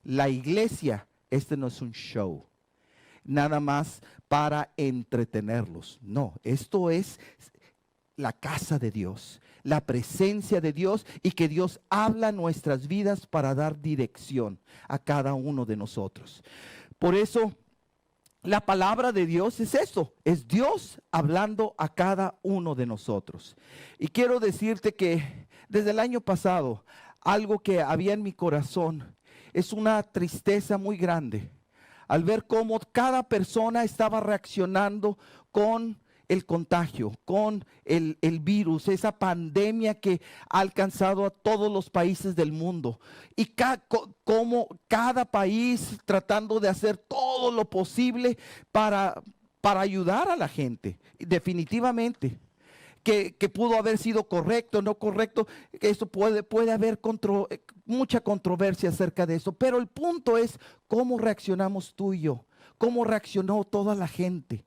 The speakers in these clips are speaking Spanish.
la iglesia, este no es un show, nada más para entretenerlos. No, esto es la casa de Dios, la presencia de Dios, y que Dios habla nuestras vidas para dar dirección a cada uno de nosotros. Por eso, la palabra de Dios es eso, es Dios hablando a cada uno de nosotros. Y quiero decirte que desde el año pasado, algo que había en mi corazón es una tristeza muy grande al ver cómo cada persona estaba reaccionando con el contagio, con el virus, esa pandemia que ha alcanzado a todos los países del mundo. Y como cada país tratando de hacer todo lo posible para ayudar a la gente, definitivamente. Que pudo haber sido correcto, no correcto, que eso puede haber mucha controversia acerca de eso, pero el punto es cómo reaccionamos tú y yo, cómo reaccionó toda la gente.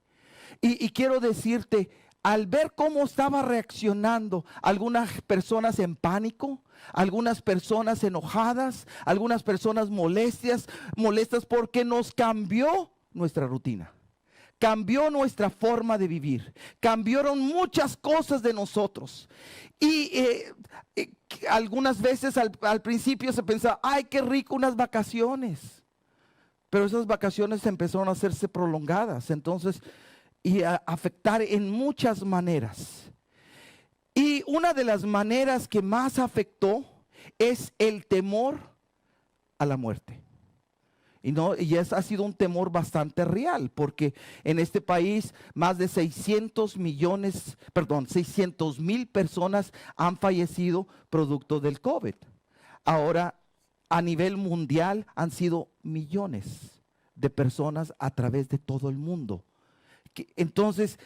Y quiero decirte, al ver cómo estaba reaccionando algunas personas en pánico, algunas personas enojadas, algunas personas molestas porque nos cambió nuestra rutina. Cambió nuestra forma de vivir, cambiaron muchas cosas de nosotros. Y algunas veces al principio se pensaba, ay, qué rico unas vacaciones. Pero esas vacaciones empezaron a hacerse prolongadas, entonces, y a afectar en muchas maneras. Y una de las maneras que más afectó es el temor a la muerte. Y ha sido un temor bastante real, porque en este país más de 600,000 personas han fallecido producto del COVID. Ahora, a nivel mundial han sido millones de personas a través de todo el mundo. Entonces,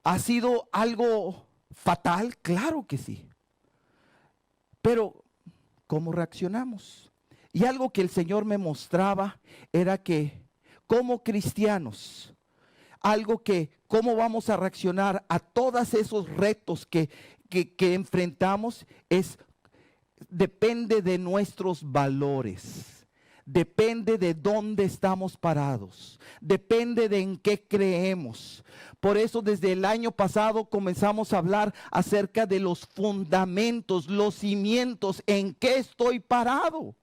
¿ha sido algo fatal? Claro que sí. Pero, ¿cómo reaccionamos? Y algo que el Señor me mostraba era que como cristianos, cómo vamos a reaccionar a todos esos retos que enfrentamos, depende de nuestros valores, depende de dónde estamos parados, depende de en qué creemos. Por eso desde el año pasado comenzamos a hablar acerca de los fundamentos, los cimientos, en qué estoy parado.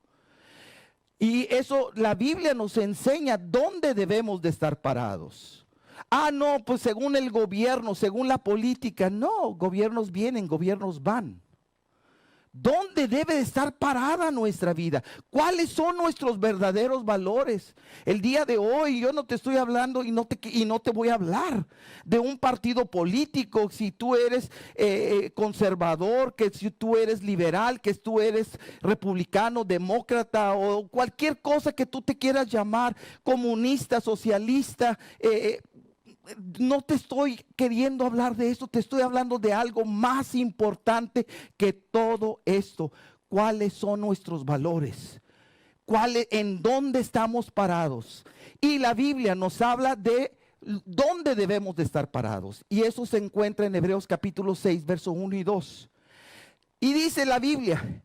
Y eso la Biblia nos enseña dónde debemos de estar parados. No, pues según el gobierno, según la política. No, gobiernos vienen, gobiernos van. ¿Dónde debe de estar parada nuestra vida? ¿Cuáles son nuestros verdaderos valores? El día de hoy yo no te estoy hablando y no te voy a hablar de un partido político, si tú eres conservador, que si tú eres liberal, que tú eres republicano, demócrata o cualquier cosa que tú te quieras llamar, comunista, socialista. No te estoy queriendo hablar de eso, te estoy hablando de algo más importante que todo esto. ¿Cuáles son nuestros valores? ¿En dónde estamos parados? Y la Biblia nos habla de dónde debemos de estar parados. Y eso se encuentra en Hebreos capítulo 6, verso 1 y 2. Y dice la Biblia,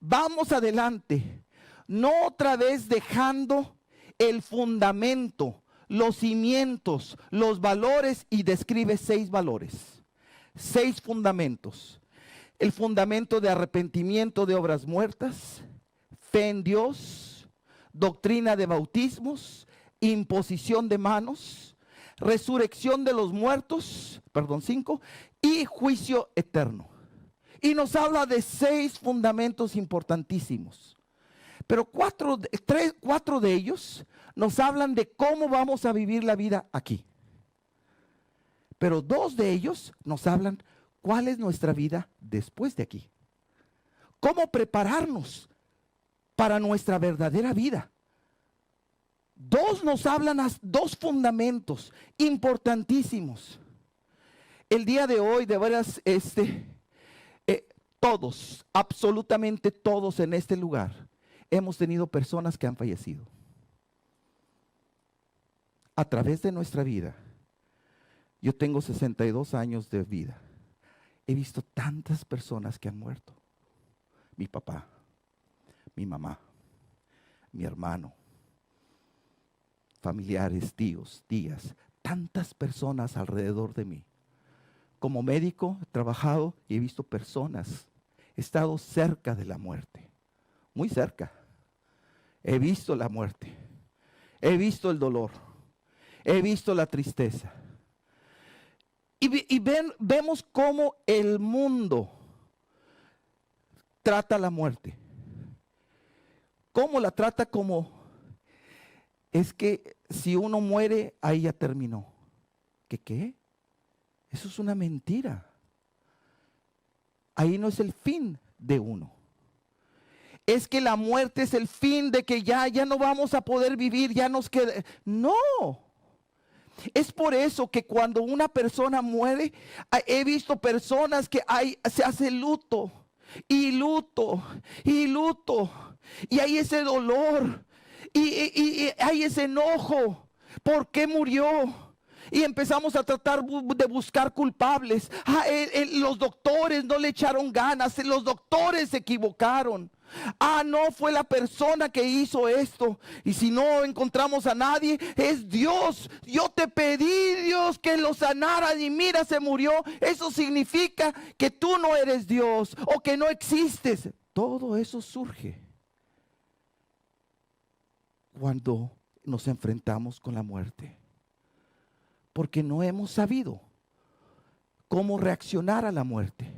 vamos adelante, no otra vez dejando el fundamento, los cimientos, los valores, y describe 6 valores, 6 fundamentos. El fundamento de arrepentimiento de obras muertas, fe en Dios, doctrina de bautismos, imposición de manos, resurrección de los muertos, 5, y juicio eterno. Y nos habla de 6 fundamentos importantísimos. Pero 4 de ellos nos hablan de cómo vamos a vivir la vida aquí. Pero 2 de ellos nos hablan cuál es nuestra vida después de aquí. Cómo prepararnos para nuestra verdadera vida. 2 nos hablan 2 fundamentos importantísimos. El día de hoy, de veras, todos, absolutamente todos en este lugar, hemos tenido personas que han fallecido. A través de nuestra vida, yo tengo 62 años de vida. He visto tantas personas que han muerto. Mi papá, mi mamá, mi hermano, familiares, tíos, tías, tantas personas alrededor de mí. Como médico he trabajado y he visto personas, he estado cerca de la muerte, muy cerca. He visto la muerte, he visto el dolor, he visto la tristeza. Vemos cómo el mundo trata la muerte. ¿Cómo la trata? Como es que si uno muere, ahí ya terminó. ¿Qué? Eso es una mentira. Ahí no es el fin de uno. Es que la muerte es el fin de que ya no vamos a poder vivir, ya nos queda. No. Es por eso que cuando una persona muere, he visto personas que se hace luto, y luto, y luto, y hay ese dolor, y hay ese enojo. ¿Por qué murió? Y empezamos a tratar de buscar culpables. Los doctores no le echaron ganas, los doctores se equivocaron. No fue la persona que hizo esto. Y si no encontramos a nadie, es Dios. Yo te pedí, Dios, que lo sanaras y mira, se murió. Eso significa que tú no eres Dios o que no existes. Todo eso surge cuando nos enfrentamos con la muerte, porque no hemos sabido cómo reaccionar a la muerte,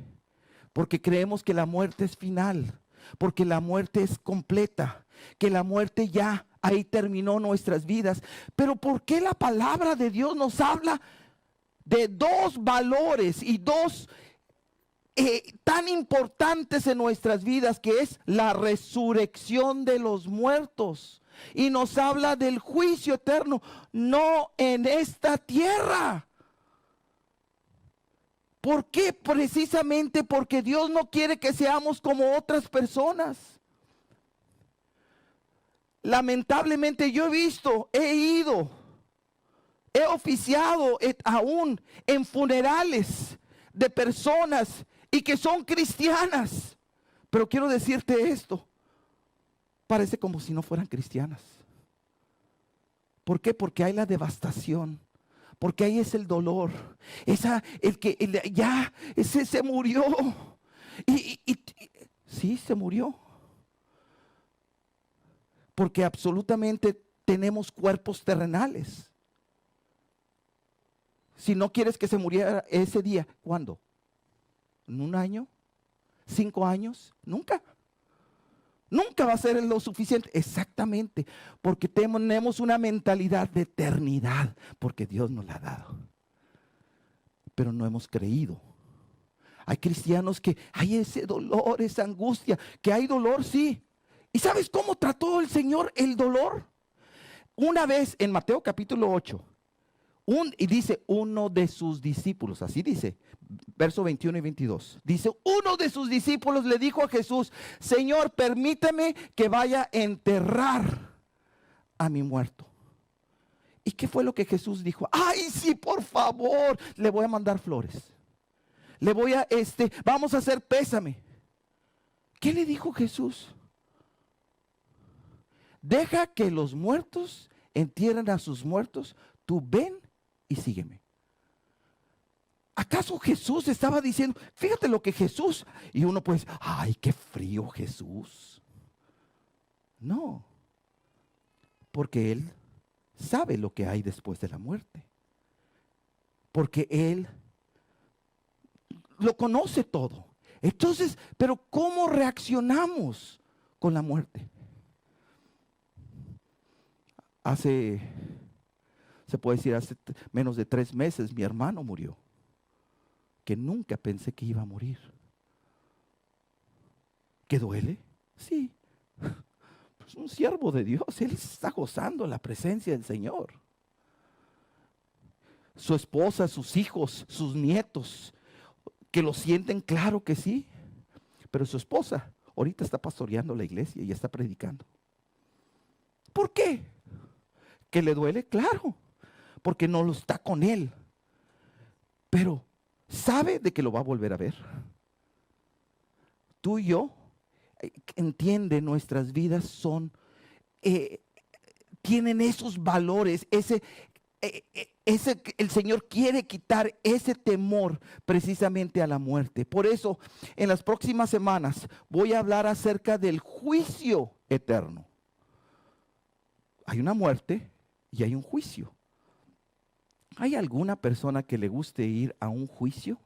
porque creemos que la muerte es final, porque la muerte es completa, que la muerte ya ahí terminó nuestras vidas. Pero ¿por qué la palabra de Dios nos habla de dos valores y dos tan importantes en nuestras vidas, que es la resurrección de los muertos? Y nos habla del juicio eterno, no en esta tierra. ¿Por qué? Precisamente porque Dios no quiere que seamos como otras personas. Lamentablemente yo he ido, he oficiado aún en funerales de personas y que son cristianas. Pero quiero decirte esto, parece como si no fueran cristianas. ¿Por qué? Porque hay la devastación. Porque ahí es el dolor. Ese se murió. Sí, se murió. Porque absolutamente tenemos cuerpos terrenales. Si no quieres que se muriera ese día, ¿cuándo? ¿En un año? ¿5 años? Nunca. Nunca va a ser lo suficiente. Exactamente. Porque tenemos una mentalidad de eternidad. Porque Dios nos la ha dado. Pero no hemos creído. Hay cristianos que hay ese dolor, esa angustia. Que hay dolor, sí. ¿Y sabes cómo trató el Señor el dolor? Una vez en Mateo capítulo 8. Y dice uno de sus discípulos, así dice, verso 21 y 22. Dice, uno de sus discípulos le dijo a Jesús: Señor, permíteme que vaya a enterrar a mi muerto. ¿Y qué fue lo que Jesús dijo? Ay, sí, por favor, le voy a mandar flores. Vamos a hacer pésame. ¿Qué le dijo Jesús? Deja que los muertos entierren a sus muertos, tú ven y sígueme. ¿Acaso Jesús estaba diciendo? Fíjate lo que Jesús, y uno pues, ay, qué frío Jesús. No, porque Él sabe lo que hay después de la muerte. Porque Él lo conoce todo. Entonces, pero ¿cómo reaccionamos con la muerte? Se puede decir, hace menos de 3 meses mi hermano murió, que nunca pensé que iba a morir. ¿Qué duele? Sí. Es un siervo de Dios, él está gozando la presencia del Señor. Su esposa, sus hijos, sus nietos, que lo sienten, claro que sí. Pero su esposa ahorita está pastoreando la iglesia y está predicando. ¿Por qué? ¿Que le duele? Claro, porque no lo está con él. Pero sabe de que lo va a volver a ver. Tú y yo, entiende, nuestras vidas son tienen esos valores, el Señor quiere quitar ese temor precisamente a la muerte. Por eso, en las próximas semanas voy a hablar acerca del juicio eterno. Hay una muerte y hay un juicio. ¿Hay alguna persona que le guste ir a un juicio?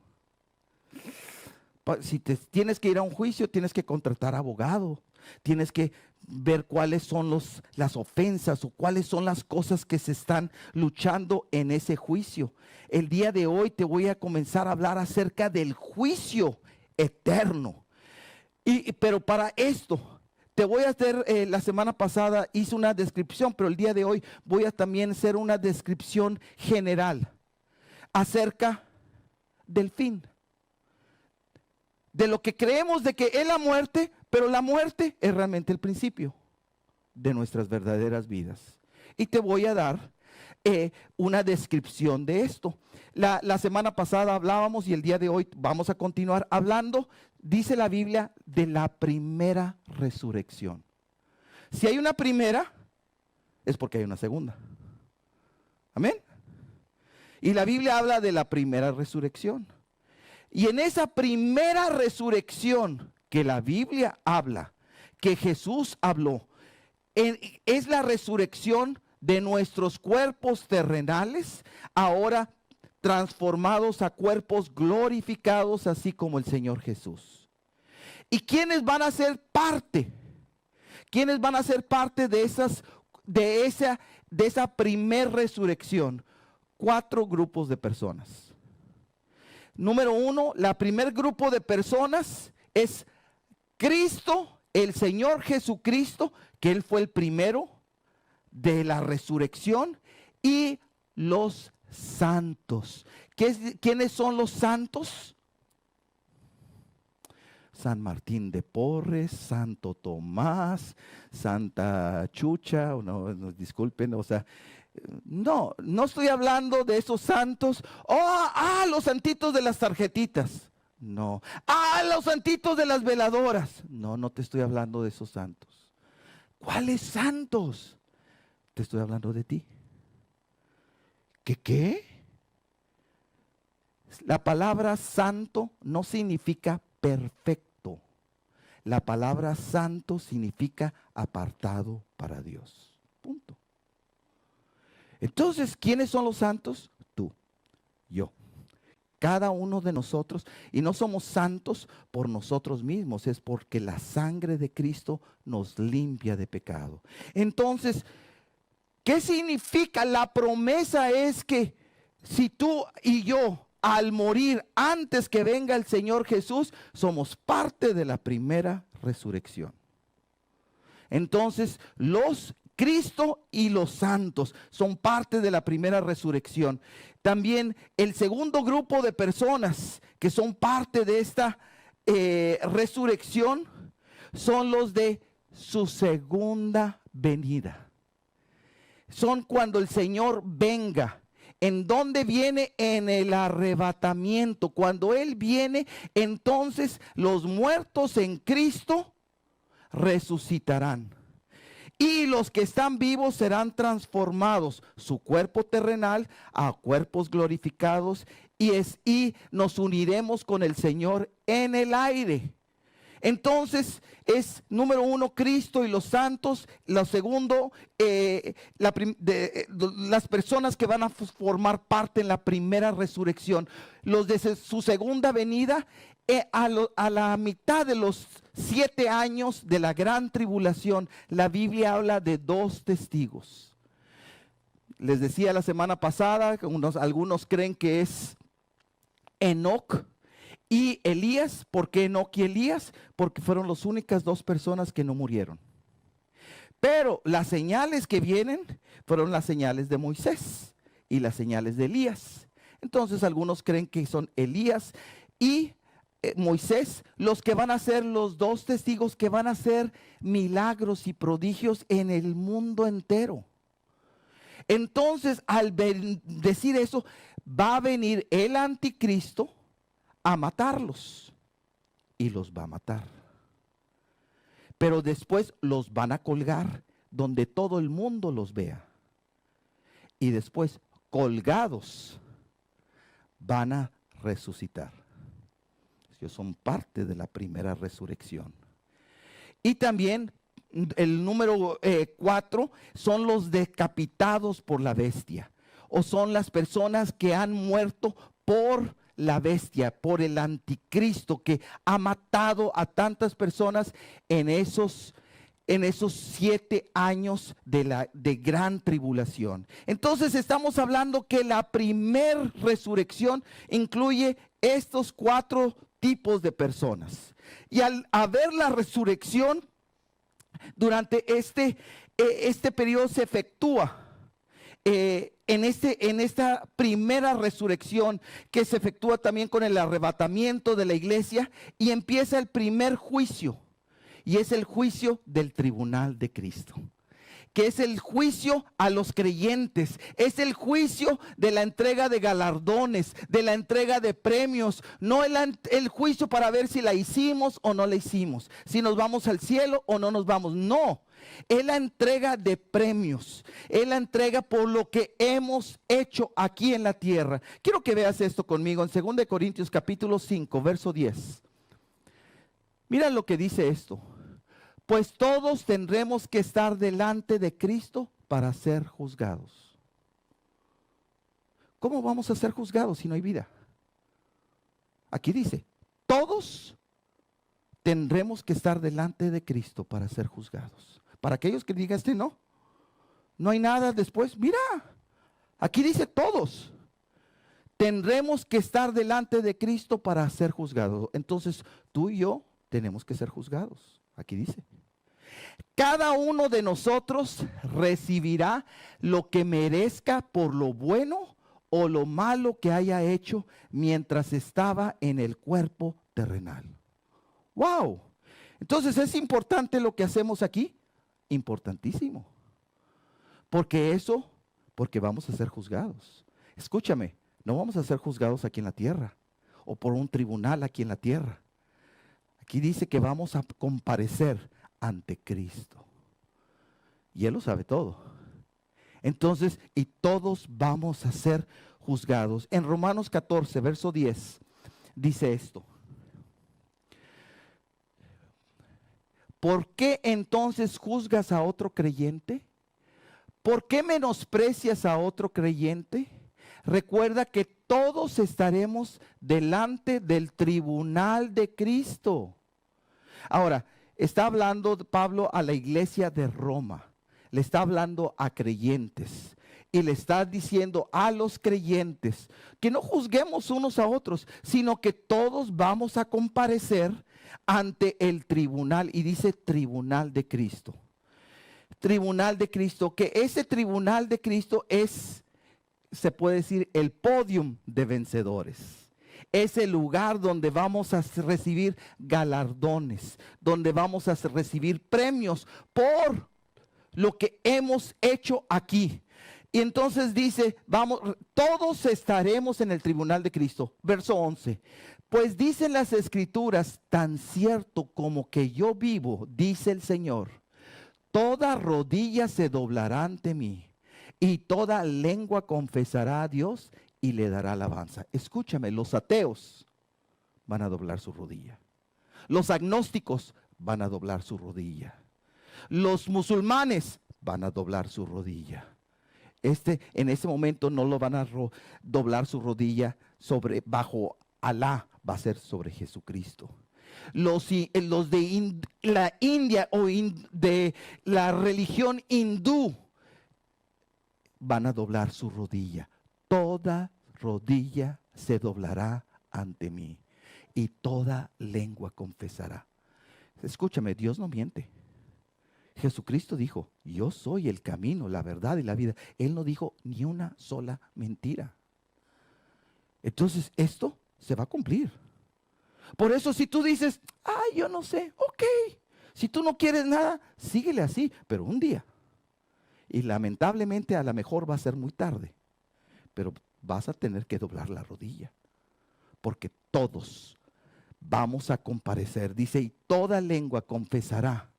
Si tienes que ir a un juicio, tienes que contratar abogado. Tienes que ver cuáles son las ofensas o cuáles son las cosas que se están luchando en ese juicio. El día de hoy te voy a comenzar a hablar acerca del juicio eterno. Pero para esto, te voy a hacer, la semana pasada hice una descripción, pero el día de hoy voy a también hacer una descripción general acerca del fin. De lo que creemos de que es la muerte, pero la muerte es realmente el principio de nuestras verdaderas vidas. Y te voy a dar una descripción de esto. La semana pasada hablábamos y el día de hoy vamos a continuar hablando, dice la Biblia, de la primera resurrección. Si hay una primera, es porque hay una segunda. Amén. Y la Biblia habla de la primera resurrección. Y en esa primera resurrección que la Biblia habla, que Jesús habló, es la resurrección de nuestros cuerpos terrenales, ahora transformados a cuerpos glorificados, así como el Señor Jesús. ¿Y quiénes van a ser parte? ¿Quiénes van a ser parte de esa primer resurrección? 4 grupos de personas. Número 1, la primer grupo de personas es Cristo, el Señor Jesucristo, que Él fue el primero de la resurrección, y los santos. ¿Quiénes son los santos? San Martín de Porres, Santo Tomás, Santa Chucha, no, disculpen, o sea, no estoy hablando de esos santos. Los santitos de las tarjetitas. No. Los santitos de las veladoras. No te estoy hablando de esos santos. ¿Cuáles santos? Te estoy hablando de ti. ¿Qué? La palabra santo no significa perfecto. La palabra santo significa apartado para Dios. Punto. Entonces, ¿quiénes son los santos? Tú, yo, cada uno de nosotros. Y no somos santos por nosotros mismos, es porque la sangre de Cristo nos limpia de pecado. Entonces, ¿qué significa? La promesa es que si tú y yo, al morir antes que venga el Señor Jesús, somos parte de la primera resurrección. Entonces, Cristo y los santos son parte de la primera resurrección. También el segundo grupo de personas que son parte de esta resurrección son los de su segunda venida. Son cuando el Señor venga. ¿En dónde viene? En el arrebatamiento. Cuando Él viene, entonces los muertos en Cristo resucitarán. Y los que están vivos serán transformados, su cuerpo terrenal a cuerpos glorificados, y nos uniremos con el Señor en el aire. Entonces es número 1 Cristo y los santos. Lo segundo, las personas que van a formar parte en la primera resurrección. Los de su segunda venida, a la mitad de los 7 años de la gran tribulación, la Biblia habla de 2 testigos. Les decía la semana pasada, algunos creen que es Enoc y Elías. ¿Por qué Enoc y Elías? Porque fueron las únicas 2 personas que no murieron. Pero las señales que vienen fueron las señales de Moisés y las señales de Elías. Entonces algunos creen que son Elías y Moisés los que van a ser los 2 testigos que van a hacer milagros y prodigios en el mundo entero. Entonces, al decir eso, va a venir el anticristo a matarlos y los va a matar. Pero después los van a colgar donde todo el mundo los vea. Y después, colgados, van a resucitar. Ellos son parte de la primera resurrección. Y también el número 4 son los decapitados por la bestia, o son las personas que han muerto por la bestia, por el anticristo, que ha matado a tantas personas en esos 7 años de gran tribulación. Entonces estamos hablando que la primer resurrección incluye estos 4 tipos de personas. Y al haber la resurrección, durante este periodo se efectúa en esta primera resurrección, que se efectúa también con el arrebatamiento de la iglesia, y empieza el primer juicio, y es el juicio del tribunal de Cristo, que es el juicio a los creyentes, es el juicio de la entrega de galardones, de la entrega de premios, no el juicio para ver si la hicimos o no la hicimos, si nos vamos al cielo o no nos vamos, no. Es la entrega de premios, es la entrega por lo que hemos hecho aquí en la tierra. Quiero que veas esto conmigo en 2 Corintios capítulo 5, verso 10. Mira lo que dice esto. Pues todos tendremos que estar delante de Cristo para ser juzgados. ¿Cómo vamos a ser juzgados si no hay vida? Aquí dice, todos tendremos que estar delante de Cristo para ser juzgados. Para aquellos que digan, no hay nada después. Mira, aquí dice todos. Tendremos que estar delante de Cristo para ser juzgados. Entonces, tú y yo tenemos que ser juzgados. Aquí dice. Cada uno de nosotros recibirá lo que merezca por lo bueno o lo malo que haya hecho mientras estaba en el cuerpo terrenal. ¡Wow! Entonces, ¿es importante lo que hacemos aquí? Importantísimo. Porque vamos a ser juzgados. Escúchame, no vamos a ser juzgados aquí en la tierra o por un tribunal aquí en la tierra. Aquí dice que vamos a comparecer ante Cristo. Y Él lo sabe todo. Entonces, y todos vamos a ser juzgados. En Romanos 14, verso 10, dice esto. ¿Por qué entonces juzgas a otro creyente? ¿Por qué menosprecias a otro creyente? Recuerda que todos estaremos delante del tribunal de Cristo. Ahora, está hablando Pablo a la iglesia de Roma. Le está hablando a creyentes. Y le está diciendo a los creyentes que no juzguemos unos a otros, sino que todos vamos a comparecer ante el tribunal. Y dice tribunal de Cristo. Tribunal de Cristo, que ese tribunal de Cristo es, se puede decir, el podium de vencedores. Es el lugar donde vamos a recibir galardones, donde vamos a recibir premios por lo que hemos hecho aquí. Y entonces dice, vamos, todos estaremos en el tribunal de Cristo. Verso 11. Pues dicen las escrituras, tan cierto como que yo vivo, dice el Señor, toda rodilla se doblará ante mí y toda lengua confesará a Dios y le dará alabanza. Escúchame, los ateos van a doblar su rodilla. Los agnósticos van a doblar su rodilla. Los musulmanes van a doblar su rodilla. En ese momento no lo van a doblar su rodilla bajo Alá, va a ser sobre Jesucristo. Los de la India o de la religión hindú van a doblar su rodilla. Toda rodilla se doblará ante mí y toda lengua confesará. Escúchame, Dios no miente. Jesucristo dijo, yo soy el camino, la verdad y la vida. Él no dijo ni una sola mentira. Entonces esto se va a cumplir. Por eso si tú dices, ay, yo no sé, ok. Si tú no quieres nada, síguele así, pero un día. Y lamentablemente a lo mejor va a ser muy tarde, pero vas a tener que doblar la rodilla. Porque todos vamos a comparecer. Dice, y toda lengua confesará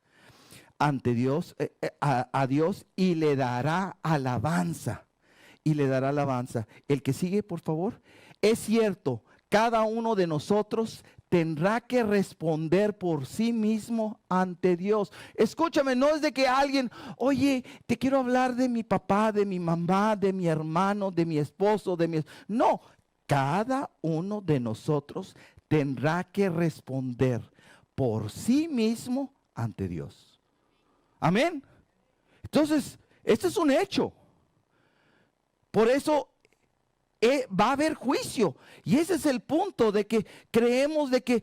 ante Dios, a Dios, y le dará alabanza. Y le dará alabanza. El que sigue, por favor. Es cierto, cada uno de nosotros tendrá que responder por sí mismo ante Dios. Escúchame, no es de que alguien, oye, te quiero hablar de mi papá, de mi mamá, de mi hermano, de mi esposo, No, cada uno de nosotros tendrá que responder por sí mismo ante Dios. Amén. Entonces, esto es un hecho. Por eso va a haber juicio. Y ese es el punto de que creemos de que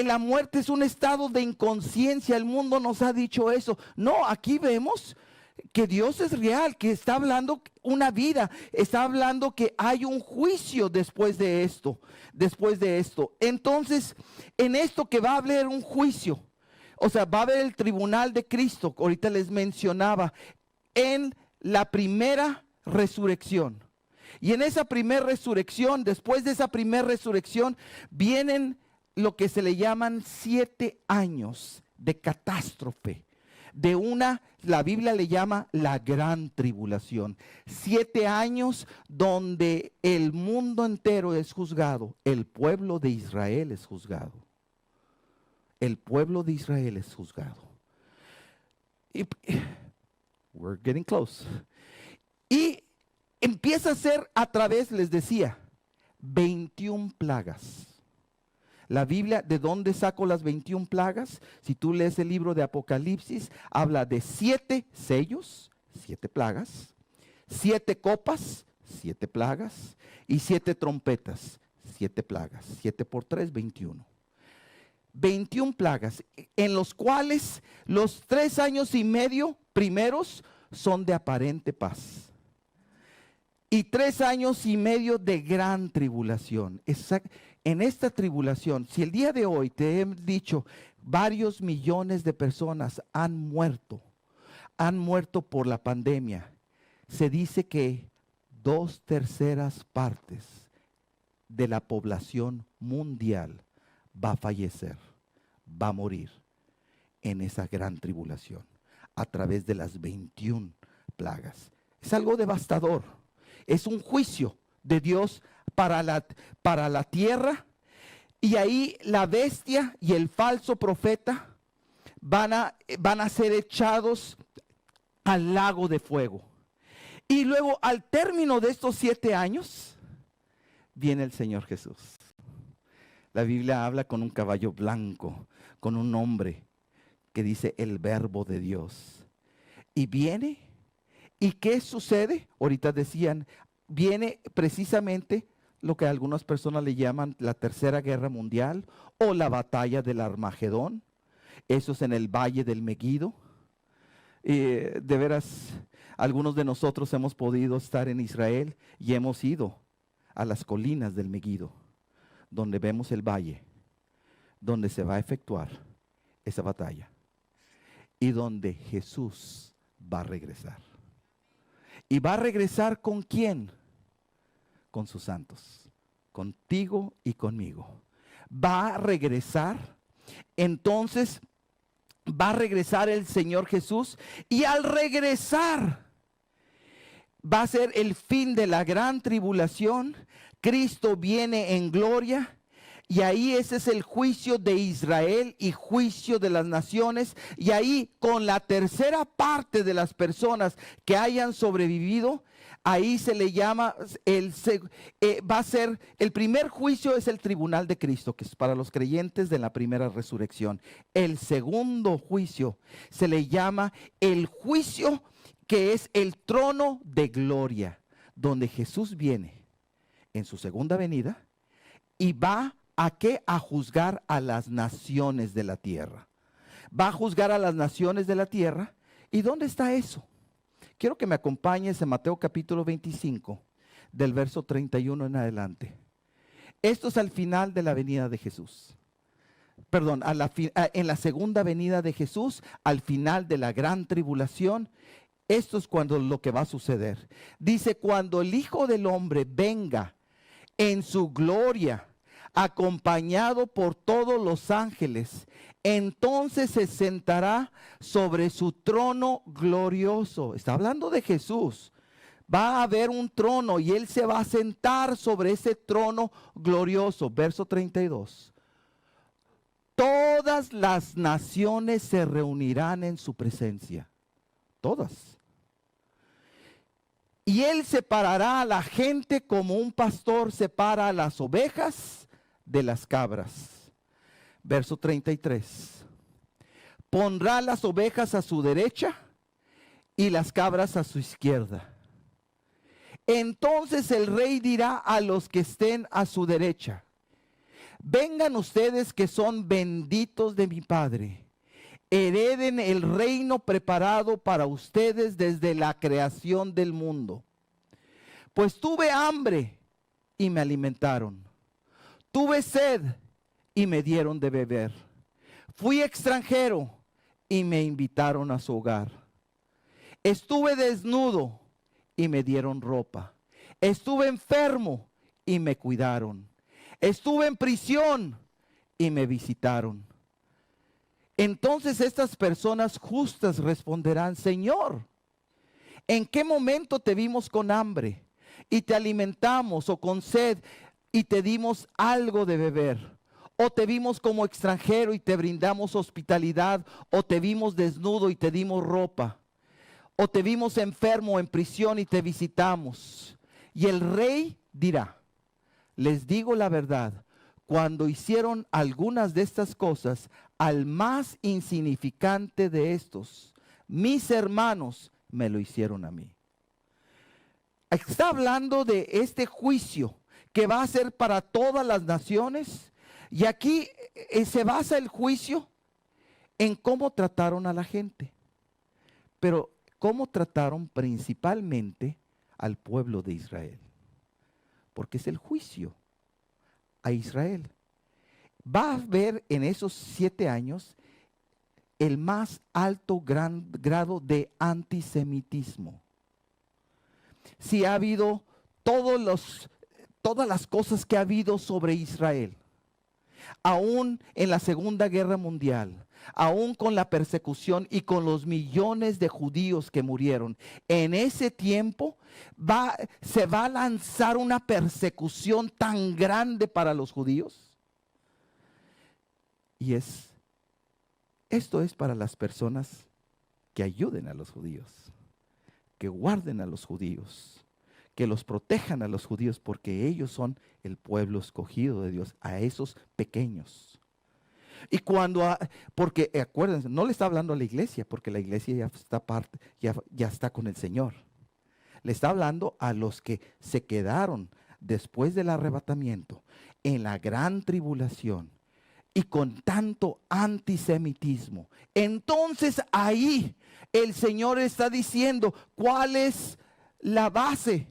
la muerte es un estado de inconsciencia. El mundo nos ha dicho eso. No, aquí vemos que Dios es real, que está hablando una vida, está hablando que hay un juicio después de esto, Entonces, en esto que va a haber un juicio, o sea, va a haber el tribunal de Cristo, ahorita les mencionaba, en la primera resurrección. Y en esa primera resurrección, después de esa primera resurrección, vienen lo que se le llaman 7 años de catástrofe. La Biblia le llama la gran tribulación. 7 años donde el mundo entero es juzgado. El pueblo de Israel es juzgado. El pueblo de Israel es juzgado. We're getting close. Y empieza a ser a través, les decía, 21 plagas. La Biblia, ¿de dónde saco las 21 plagas? Si tú lees el libro de Apocalipsis, habla de 7 sellos, 7 plagas, 7 copas, 7 plagas, y 7 trompetas, 7 plagas. 7 por 3, 21. 21 plagas, en los cuales los 3 años y medio primeros son de aparente paz. Y 3 años y medio de gran tribulación. En esta tribulación, si el día de hoy te he dicho, varios millones de personas han muerto por la pandemia, se dice que 2/3 partes de la población mundial va a fallecer, va a morir en esa gran tribulación a través de las 21 plagas. Es algo devastador. Es un juicio de Dios para la tierra. Y ahí la bestia y el falso profeta van a ser echados al lago de fuego. Y luego, al término de estos 7 años, viene el Señor Jesús. La Biblia habla con un caballo blanco, con un hombre que dice el Verbo de Dios. Y viene. ¿Y qué sucede? Ahorita decían, viene precisamente lo que algunas personas le llaman la Tercera Guerra Mundial o la batalla del Armagedón. Eso es en el Valle del Meguido. De veras, algunos de nosotros hemos podido estar en Israel y hemos ido a las colinas del Meguido, donde vemos el valle, donde se va a efectuar esa batalla y donde Jesús va a regresar. ¿Y va a regresar con quién? Con sus santos, contigo y conmigo. Va a regresar, entonces va a regresar el Señor Jesús, y al regresar va a ser el fin de la gran tribulación. Cristo viene en gloria. Y ahí ese es el juicio de Israel y juicio de las naciones. Y ahí con la tercera parte de las personas que hayan sobrevivido, ahí se le llama, va a ser, el primer juicio es el tribunal de Cristo, que es para los creyentes de la primera resurrección. El segundo juicio se le llama el juicio que es el trono de gloria, donde Jesús viene en su segunda venida y va ¿a qué? A juzgar a las naciones de la tierra. Va a juzgar a las naciones de la tierra. ¿Y dónde está eso? Quiero que me acompañes en Mateo capítulo 25, del verso 31 en adelante. Esto es al final de la venida de Jesús. Perdón, en la segunda venida de Jesús, al final de la gran tribulación. Esto es lo que va a suceder. Dice, cuando el Hijo del Hombre venga en su gloria, acompañado por todos los ángeles. Entonces se sentará sobre su trono glorioso. Está hablando de Jesús. Va a haber un trono y Él se va a sentar sobre ese trono glorioso. Verso 32. Todas las naciones se reunirán en su presencia. Todas. Y Él separará a la gente como un pastor separa a las ovejas de las cabras. Verso 33. Pondrá las ovejas a su derecha y las cabras a su izquierda. Entonces el rey dirá a los que estén a su derecha: vengan ustedes que son benditos de mi Padre, hereden el reino preparado para ustedes desde la creación del mundo. Pues tuve hambre y me alimentaron, tuve sed y me dieron de beber, fui extranjero y me invitaron a su hogar, estuve desnudo y me dieron ropa, estuve enfermo y me cuidaron, estuve en prisión y me visitaron. Entonces estas personas justas responderán: Señor, ¿en qué momento te vimos con hambre y te alimentamos, o con sed y te dimos algo de beber? ¿O te vimos como extranjero y te brindamos hospitalidad? ¿O te vimos desnudo y te dimos ropa? ¿O te vimos enfermo en prisión y te visitamos? Y el rey dirá: les digo la verdad, cuando hicieron algunas de estas cosas al más insignificante de estos, mis hermanos, me lo hicieron a mí. Está hablando de este juicio que va a ser para todas las naciones. Y aquí se basa el juicio en cómo trataron a la gente. Pero cómo trataron principalmente al pueblo de Israel. Porque es el juicio a Israel. Va a haber en esos 7 años el más alto grado de antisemitismo. Si ha habido todas las cosas que ha habido sobre Israel, aún en la Segunda Guerra Mundial, aún con la persecución y con los millones de judíos que murieron, en ese tiempo se va a lanzar una persecución tan grande para los judíos. Y esto es para las personas que ayuden a los judíos, que guarden a los judíos, que los protejan a los judíos, porque ellos son el pueblo escogido de Dios, a esos pequeños. Y porque acuérdense, no le está hablando a la iglesia, porque la iglesia ya está con el Señor. Le está hablando a los que se quedaron después del arrebatamiento, en la gran tribulación, y con tanto antisemitismo. Entonces ahí el Señor está diciendo cuál es la base.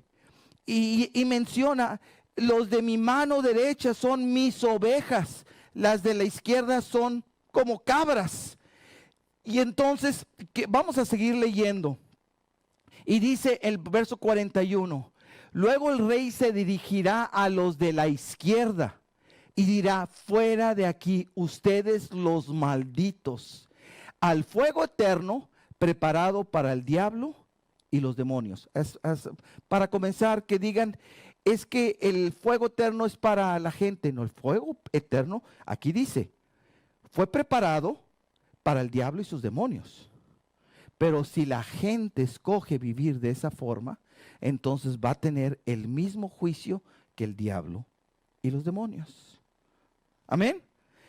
Y menciona: los de mi mano derecha son mis ovejas, las de la izquierda son como cabras. Y entonces vamos a seguir leyendo. Y dice el verso 41: luego el rey se dirigirá a los de la izquierda y dirá: fuera de aquí ustedes los malditos, al fuego eterno preparado para el diablo y los demonios. Para comenzar, que digan: es que el fuego eterno es para la gente. No, el fuego eterno, aquí dice, fue preparado para el diablo y sus demonios. Pero si la gente escoge vivir de esa forma, entonces va a tener el mismo juicio que el diablo y los demonios. Amén.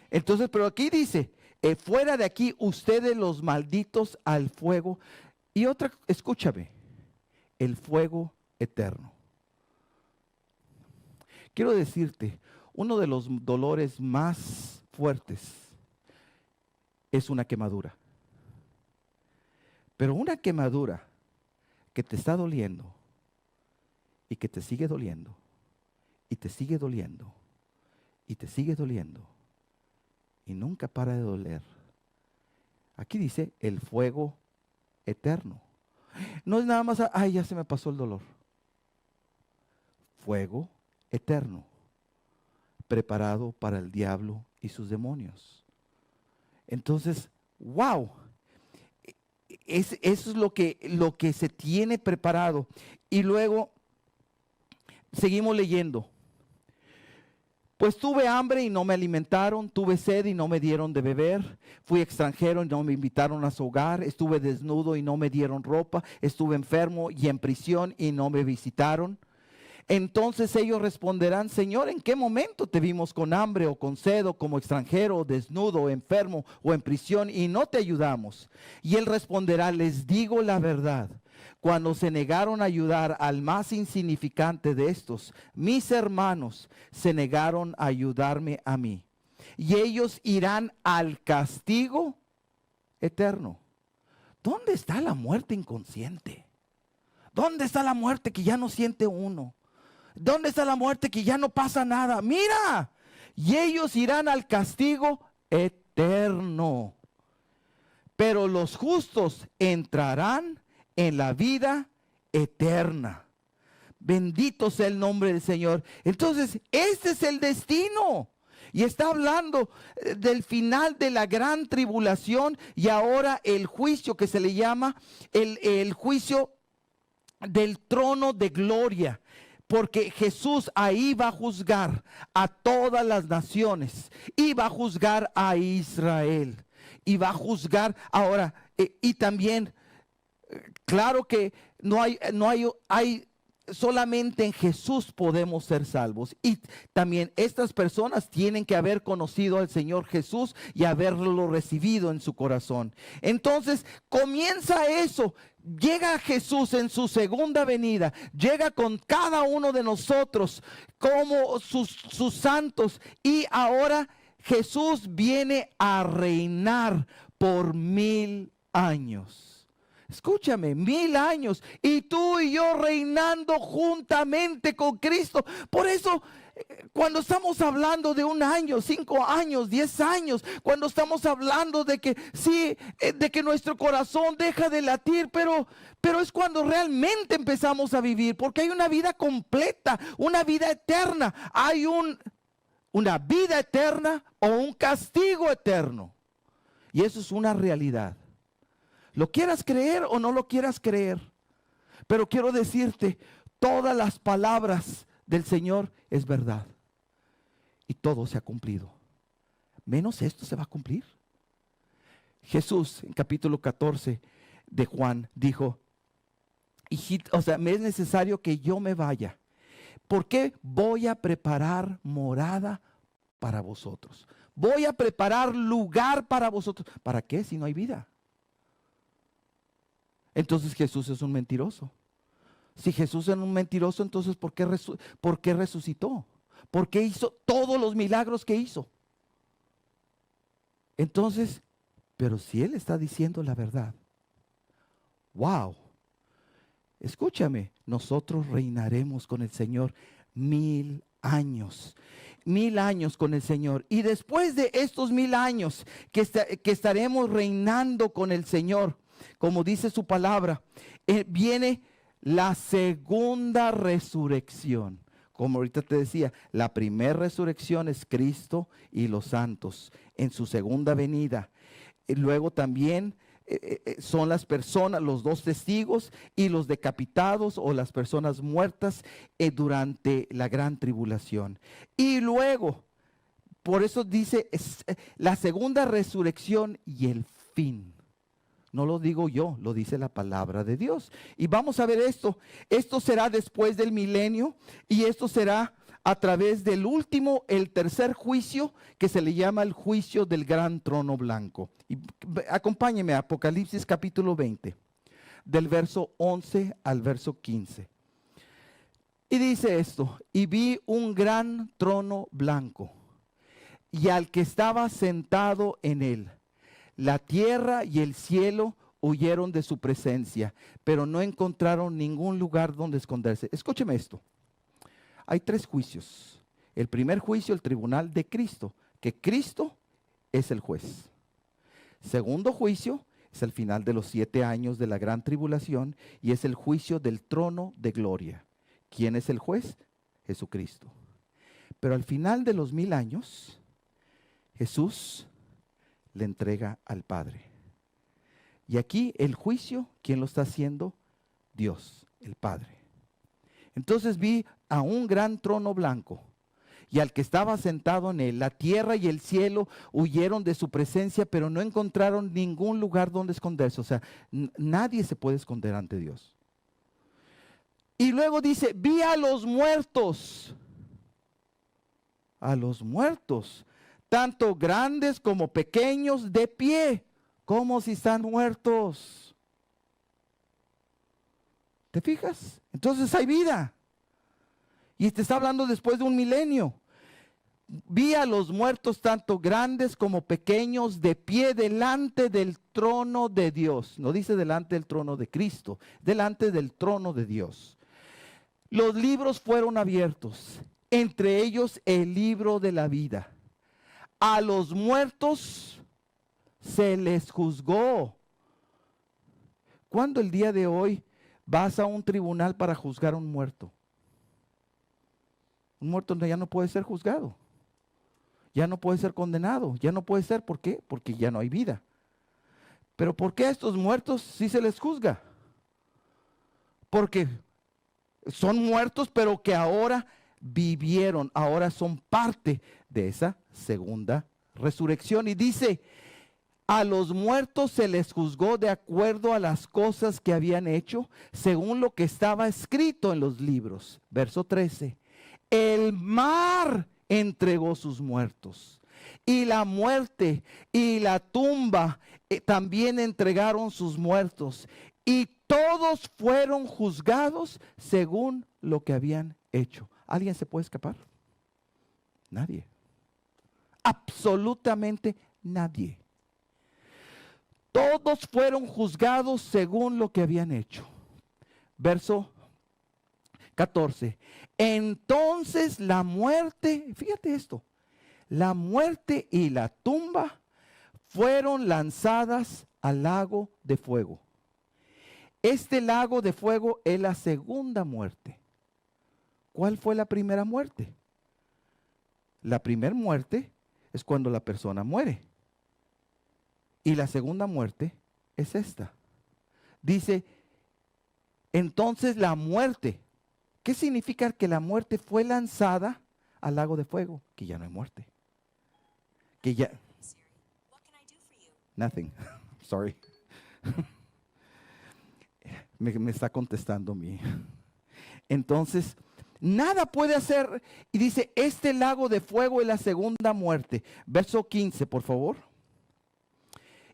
Entonces, pero aquí dice: fuera de aquí ustedes los malditos al fuego. Y otra, escúchame, el fuego eterno. Quiero decirte, uno de los dolores más fuertes es una quemadura. Pero una quemadura que te está doliendo y que te sigue doliendo y te sigue doliendo y te sigue doliendo y nunca para de doler. Aquí dice el fuego eterno. No es nada más, ay, ya se me pasó el dolor. Fuego eterno. preparado para el diablo y sus demonios. Entonces, wow, eso es lo que se tiene preparado. Y luego seguimos leyendo. Pues tuve hambre y no me alimentaron, tuve sed y no me dieron de beber, fui extranjero y no me invitaron a su hogar, estuve desnudo y no me dieron ropa, estuve enfermo y en prisión y no me visitaron. Entonces ellos responderán: Señor, ¿en qué momento te vimos con hambre o con sed o como extranjero, o desnudo, o enfermo o en prisión y no te ayudamos? Y él responderá: les digo la verdad. Cuando se negaron a ayudar al más insignificante de estos, mis hermanos, se negaron a ayudarme a mí. Y ellos irán al castigo eterno. ¿Dónde está la muerte inconsciente? ¿Dónde está la muerte que ya no siente uno? ¿Dónde está la muerte que ya no pasa nada? Mira, y ellos irán al castigo eterno. Pero los justos entrarán en la vida eterna. Bendito sea el nombre del Señor. Entonces, este es el destino. Y está hablando del final de la gran tribulación y ahora el juicio que se le llama el juicio del trono de gloria. Porque Jesús ahí va a juzgar a todas las naciones y va a juzgar a Israel. Y va a juzgar ahora y también, claro que hay solamente en Jesús podemos ser salvos. Y también estas personas tienen que haber conocido al Señor Jesús y haberlo recibido en su corazón. Entonces comienza eso. Llega Jesús en su segunda venida, llega con cada uno de nosotros como sus santos, y ahora Jesús viene a reinar por 1000 años. Escúchame, 1000 años, y tú y yo reinando juntamente con Cristo. Por eso, cuando estamos hablando de 1 año, 5 años, 10 años, cuando estamos hablando de que sí, de que nuestro corazón deja de latir, pero es cuando realmente empezamos a vivir, porque hay una vida completa, una vida eterna. Hay una vida eterna o un castigo eterno, y eso es una realidad. Lo quieras creer o no lo quieras creer, pero quiero decirte, todas las palabras del Señor es verdad y todo se ha cumplido, menos esto se va a cumplir. Jesús en capítulo 14 de Juan dijo: me es necesario que yo me vaya, porque voy a preparar morada para vosotros, voy a preparar lugar para vosotros. ¿Para qué si no hay vida? Entonces Jesús es un mentiroso. Si Jesús es un mentiroso, entonces ¿por qué resucitó? ¿Por qué hizo todos los milagros que hizo? Entonces, pero si Él está diciendo la verdad, wow, escúchame, nosotros reinaremos con el Señor 1000 años. 1000 años con el Señor. Y después de estos 1000 años que estaremos reinando con el Señor, como dice su palabra, viene la segunda resurrección. Como ahorita te decía, la primera resurrección es Cristo y los santos en su segunda venida. Y luego también son las personas, los 2 testigos y los decapitados o las personas muertas durante la gran tribulación. Y luego, por eso dice la segunda resurrección y el fin. No lo digo yo, lo dice la palabra de Dios. Y vamos a ver esto. Esto será después del milenio, y esto será a través del último, el tercer juicio, que se le llama el juicio del gran trono blanco. Y acompáñeme a Apocalipsis capítulo 20, del verso 11 al verso 15. Y dice esto: y vi un gran trono blanco, y al que estaba sentado en él. La tierra y el cielo huyeron de su presencia, pero no encontraron ningún lugar donde esconderse. Escúcheme esto. Hay 3 juicios. El primer juicio, el tribunal de Cristo, que Cristo es el juez. Segundo juicio es el final de los 7 años de la gran tribulación, y es el juicio del trono de gloria. ¿Quién es el juez? Jesucristo. Pero al final de los 1000 años, Jesús le entrega al Padre. Y aquí el juicio, ¿quién lo está haciendo? Dios, el Padre. Entonces vi a un gran trono blanco y al que estaba sentado en él. La tierra y el cielo huyeron de su presencia, pero no encontraron ningún lugar donde esconderse. O sea, nadie se puede esconder ante Dios. Y luego dice, vi a los muertos, tanto grandes como pequeños, de pie, como si están muertos. ¿Te fijas? Entonces hay vida. Y te está hablando después de 1 milenio. Vi a los muertos, tanto grandes como pequeños, de pie delante del trono de Dios. No dice delante del trono de Cristo, delante del trono de Dios. Los libros fueron abiertos, entre ellos el libro de la vida. A los muertos se les juzgó. ¿Cuándo el día de hoy vas a un tribunal para juzgar a un muerto? Un muerto ya no puede ser juzgado, ya no puede ser condenado, ya no puede ser. ¿Por qué? Porque ya no hay vida. Pero ¿por qué a estos muertos sí se les juzga? Porque son muertos, pero que ahora vivieron, ahora son parte de esa segunda resurrección. Y dice, a los muertos se les juzgó de acuerdo a las cosas que habían hecho, según lo que estaba escrito en los libros. Verso 13. El mar entregó sus muertos, y la muerte y la tumba también entregaron sus muertos, y todos fueron juzgados según lo que habían hecho. ¿Alguien se puede escapar? Nadie. Absolutamente nadie. Todos fueron juzgados según lo que habían hecho. Verso 14. Entonces la muerte, fíjate esto, la muerte y la tumba fueron lanzadas al lago de fuego. Este lago de fuego es la segunda muerte. ¿Cuál fue la primera muerte? La primera muerte es cuando la persona muere. Y la segunda muerte es esta. Dice, entonces la muerte. ¿Qué significa que la muerte fue lanzada al lago de fuego? Que ya no hay muerte. Que ya... Nothing. Sorry. Me está contestando mi. Entonces, nada puede hacer. Y dice, este lago de fuego es la segunda muerte. Verso 15, por favor.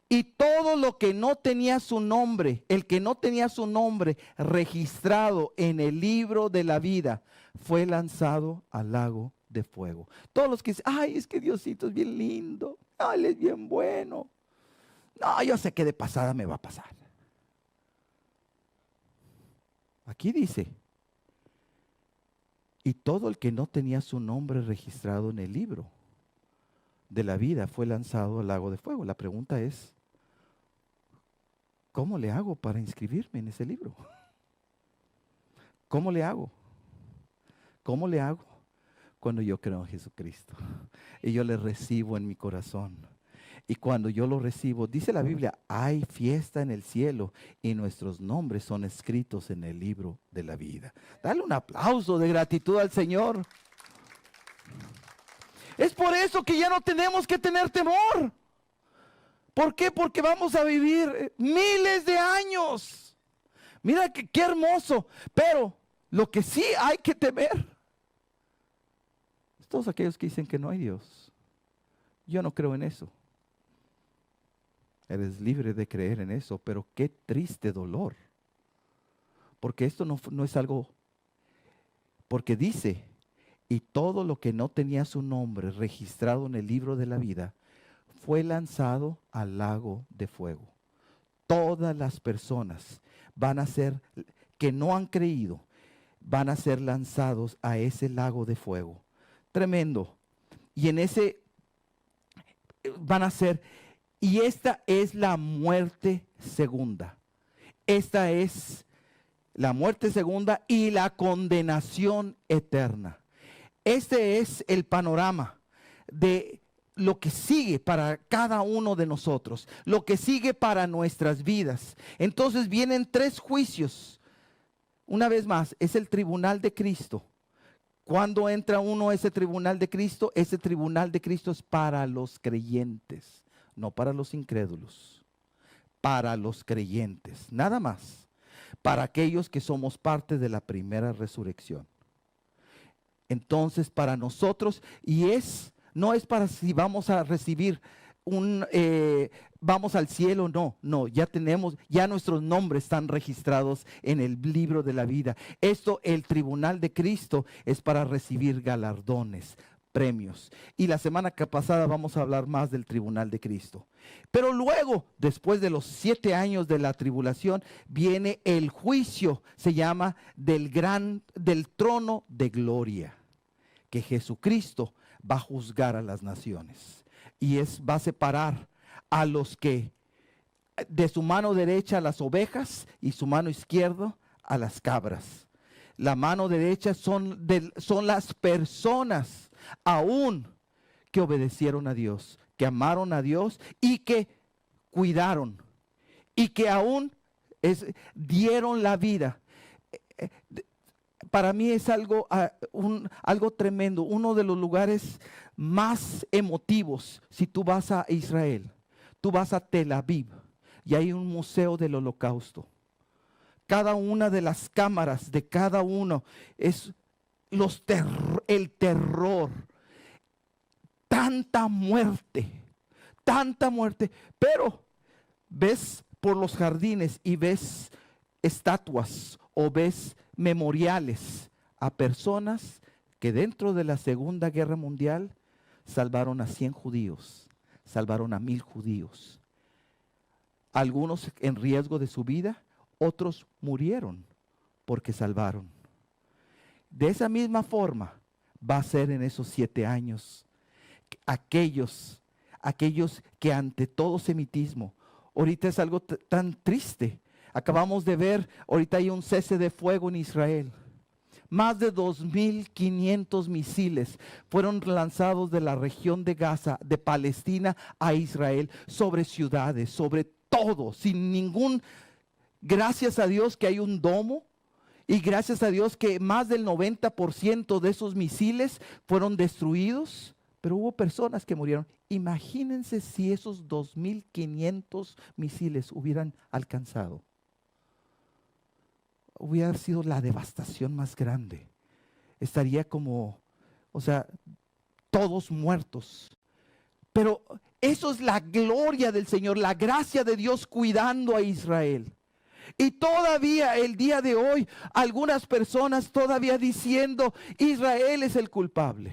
Y todo lo que no tenía su nombre, el que no tenía su nombre registrado en el libro de la vida, fue lanzado al lago de fuego. Todos los que dicen, ay, es que Diosito es bien lindo, ay, Él es bien bueno. No, yo sé que de pasada me va a pasar. Aquí dice, y todo el que no tenía su nombre registrado en el libro de la vida fue lanzado al lago de fuego. La pregunta es, ¿cómo le hago para inscribirme en ese libro? ¿Cómo le hago? ¿Cómo le hago? Cuando yo creo en Jesucristo y yo le recibo en mi corazón. Y cuando yo lo recibo, dice la Biblia, hay fiesta en el cielo y nuestros nombres son escritos en el libro de la vida. Dale un aplauso de gratitud al Señor. Es por eso que ya no tenemos que tener temor. ¿Por qué? Porque vamos a vivir miles de años. Mira qué hermoso. Pero lo que sí hay que temer, todos aquellos que dicen que no hay Dios. Yo no creo en eso. Eres libre de creer en eso, pero qué triste dolor. Porque esto no es algo, porque dice, y todo lo que no tenía su nombre registrado en el libro de la vida, fue lanzado al lago de fuego. Todas las personas van a ser, que no han creído, van a ser lanzados a ese lago de fuego. Tremendo. Y en ese van a ser, y esta es la muerte segunda. Esta es la muerte segunda y la condenación eterna. Este es el panorama de lo que sigue para cada uno de nosotros, lo que sigue para nuestras vidas. Entonces vienen 3 juicios. Una vez más, es el tribunal de Cristo. Cuando entra uno a ese tribunal de Cristo, ese tribunal de Cristo es para los creyentes, no para los incrédulos, para los creyentes, nada más, para aquellos que somos parte de la primera resurrección. Entonces, para nosotros, no es para si vamos a recibir vamos al cielo, no, ya nuestros nombres están registrados en el libro de la vida. El tribunal de Cristo es para recibir galardones, premios. Y la semana pasada vamos a hablar más del tribunal de Cristo. Pero luego, después de los 7 años de la tribulación, viene el juicio, se llama del trono de gloria, que Jesucristo va a juzgar a las naciones. Y va a separar a los que de su mano derecha a las ovejas y su mano izquierda a las cabras. La mano derecha son las personas aún que obedecieron a Dios, que amaron a Dios y que cuidaron y que aún dieron la vida. Para mí es algo tremendo, uno de los lugares más emotivos. Si tú vas a Israel, tú vas a Tel Aviv y hay un museo del Holocausto. Cada una de las cámaras de cada uno es el terror, tanta muerte, pero ves por los jardines y ves estatuas o ves memoriales a personas que dentro de la Segunda Guerra Mundial salvaron a 100 judíos, salvaron a 1000 judíos. Algunos en riesgo de su vida, otros murieron porque salvaron. De esa misma forma va a ser en esos 7 años aquellos que ante todo semitismo, ahorita es algo tan triste. Acabamos de ver, ahorita hay un cese de fuego en Israel. Más de 2.500 misiles fueron lanzados de la región de Gaza, de Palestina a Israel, sobre ciudades, sobre todo, gracias a Dios que hay un domo, y gracias a Dios que más del 90% de esos misiles fueron destruidos, pero hubo personas que murieron. Imagínense si esos 2.500 misiles hubieran alcanzado. Hubiera sido la devastación más grande. Estaría todos muertos. Pero eso es la gloria del Señor, la gracia de Dios cuidando a Israel. Y todavía el día de hoy, algunas personas todavía diciendo, Israel es el culpable.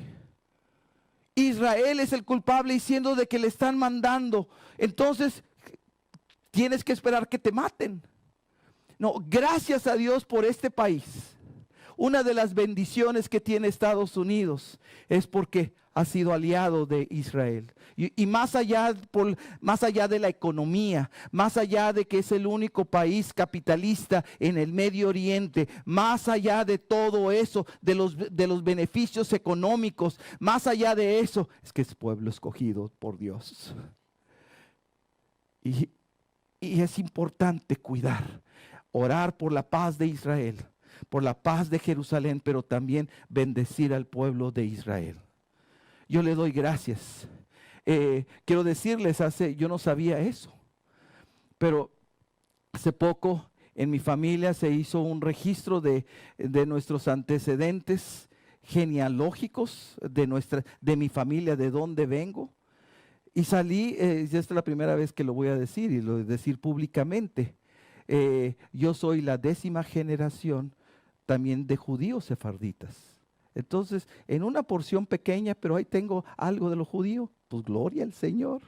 Israel es el culpable, diciendo de que le están mandando. Entonces, tienes que esperar que te maten. No, gracias a Dios por este país. Una de las bendiciones que tiene Estados Unidos es porque ha sido aliado de Israel. Y más allá de la economía, más allá de que es el único país capitalista en el Medio Oriente, más allá de todo eso, de los beneficios económicos, más allá de eso, es que es pueblo escogido por Dios. Y es importante orar por la paz de Israel, por la paz de Jerusalén, pero también bendecir al pueblo de Israel. Yo le doy gracias. Quiero decirles, yo no sabía eso, pero hace poco en mi familia se hizo un registro de nuestros antecedentes genealógicos, de mi familia, de dónde vengo. Y salí, esta es la primera vez que lo voy a decir y lo voy a decir públicamente. Yo soy la 10ª generación también de judíos sefarditas. Entonces, en una porción pequeña, pero ahí tengo algo de lo judío, pues gloria al Señor.